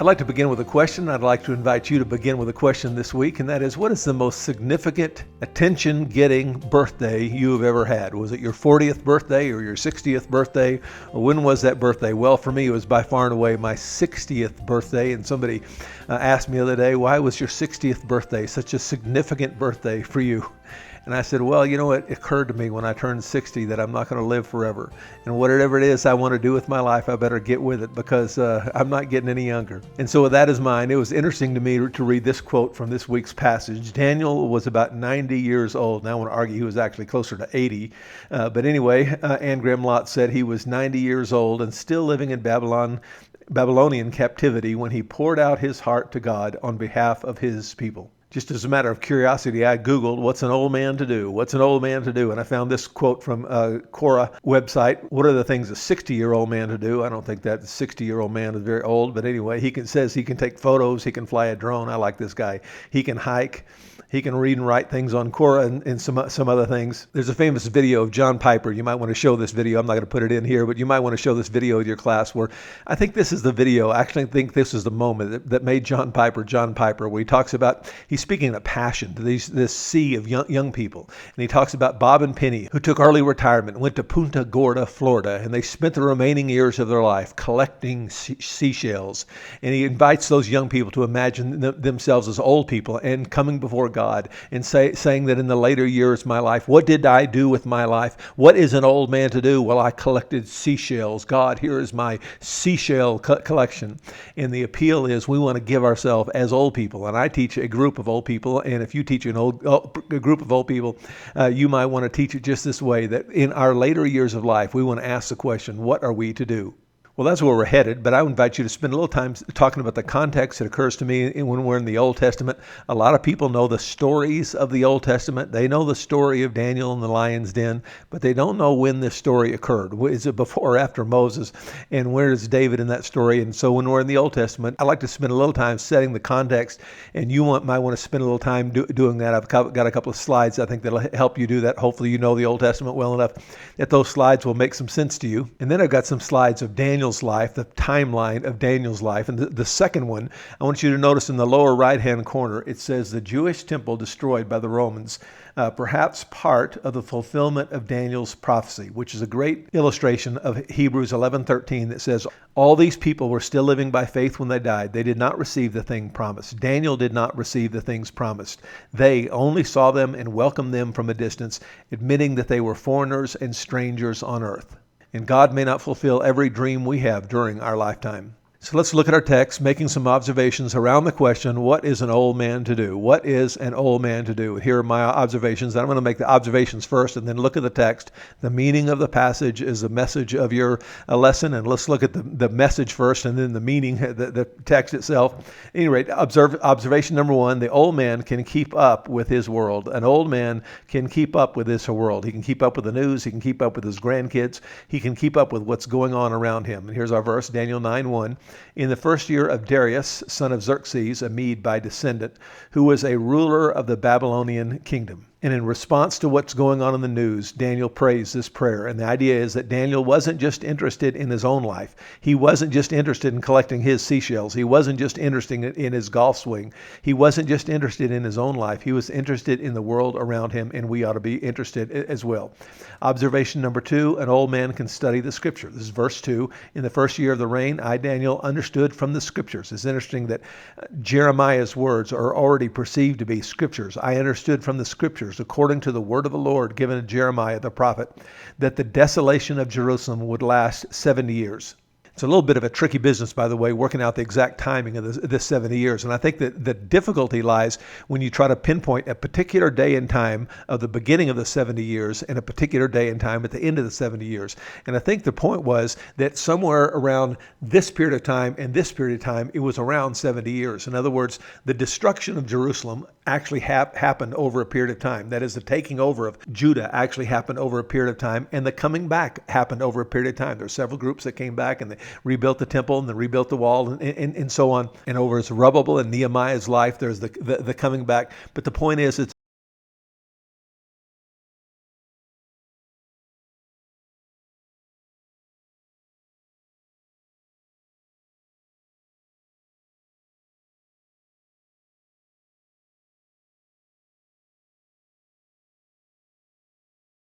I'd like to begin with a question. I'd like to invite you to begin with a question this week, and that is, what is the most significant attention-getting birthday you have ever had? Was it your 40th birthday or your 60th birthday? Or when was that birthday? Well, for me, it was by far and away my 60th birthday, and somebody asked me the other day, why was your 60th birthday such a significant birthday for you? And I said, well, it occurred to me when I turned 60 that I'm not going to live forever. And whatever it is I want to do with my life, I better get with it because I'm not getting any younger. And so with that as mine, it was interesting to me to read this quote from this week's passage. Daniel was about 90 years old. Now I want to argue he was actually closer to 80. But anyway, Anne Graham Lotz said he was 90 years old and still living in Babylonian captivity when he poured out his heart to God on behalf of his people. Just as a matter of curiosity, I Googled, what's an old man to do? What's an old man to do? And I found this quote from Quora website. What are the things a 60-year-old man to do? I don't think that 60-year-old man is very old, but anyway, says he can take photos, he can fly a drone. I like this guy. He can hike. He can read and write things on Quora and some other things. There's a famous video of John Piper. You might want to show this video. I'm not going to put it in here, but you might want to show this video with your class where I think this is the video. I actually think this is the moment that made John Piper, where he talks about, he's speaking of passion to this sea of young people. And he talks about Bob and Penny, who took early retirement and went to Punta Gorda, Florida, and they spent the remaining years of their life collecting seashells. And he invites those young people to imagine themselves as old people and coming before God and saying that in the later years of my life, what did I do with my life? What is an old man to do? Well, I collected seashells. God, here is my seashell collection. And the appeal is we want to give ourselves as old people. And I teach a group of old people. And if you teach a group of old people, you might want to teach it just this way, that in our later years of life, we want to ask the question, what are we to do? Well, that's where we're headed, but I would invite you to spend a little time talking about the context that occurs to me when we're in the Old Testament. A lot of people know the stories of the Old Testament. They know the story of Daniel in the lion's den, but they don't know when this story occurred. Is it before or after Moses? And where is David in that story? And so when we're in the Old Testament, I like to spend a little time setting the context, and you might want to spend a little time doing that. I've got a couple of slides I think that'll help you do that. Hopefully you know the Old Testament well enough that those slides will make some sense to you. And then I've got some slides of Daniel's life, the timeline of Daniel's life. And the second one, I want you to notice in the lower right-hand corner, it says the Jewish temple destroyed by the Romans, perhaps part of the fulfillment of Daniel's prophecy, which is a great illustration of Hebrews 11:13 that says, all these people were still living by faith when they died. They did not receive the thing promised. Daniel did not receive the things promised. They only saw them and welcomed them from a distance, admitting that they were foreigners and strangers on earth. And God may not fulfill every dream we have during our lifetime. So let's look at our text, making some observations around the question, what is an old man to do? What is an old man to do? Here are my observations. I'm going to make the observations first and then look at the text. The meaning of the passage is the message of your lesson. And let's look at the message first and then the meaning, the text itself. At any rate, observation number one, the old man can keep up with his world. An old man can keep up with his world. He can keep up with the news. He can keep up with his grandkids. He can keep up with what's going on around him. And here's our verse, Daniel 9:1. In the first year of Darius, son of Xerxes, a Mede by descendant, who was a ruler of the Babylonian kingdom. And in response to what's going on in the news, Daniel prays this prayer. And the idea is that Daniel wasn't just interested in his own life. He wasn't just interested in collecting his seashells. He wasn't just interested in his golf swing. He wasn't just interested in his own life. He was interested in the world around him, and we ought to be interested as well. Observation number two, an old man can study the scripture. This is verse 2. In the first year of the reign, I, Daniel, understood from the scriptures. It's interesting that Jeremiah's words are already perceived to be scriptures. I understood from the scriptures, according to the word of the Lord given to Jeremiah the prophet, that the desolation of Jerusalem would last 70 years. It's a little bit of a tricky business, by the way, working out the exact timing of this 70 years. And I think that the difficulty lies when you try to pinpoint a particular day and time of the beginning of the 70 years and a particular day and time at the end of the 70 years. And I think the point was that somewhere around this period of time and this period of time, it was around 70 years. In other words, the destruction of Jerusalem actually happened over a period of time. That is, the taking over of Judah actually happened over a period of time, and the coming back happened over a period of time. There were several groups that came back, and they rebuilt the temple and then rebuilt the wall and so on. And over Zerubbabel and Nehemiah's life, there's the coming back. But the point is, it's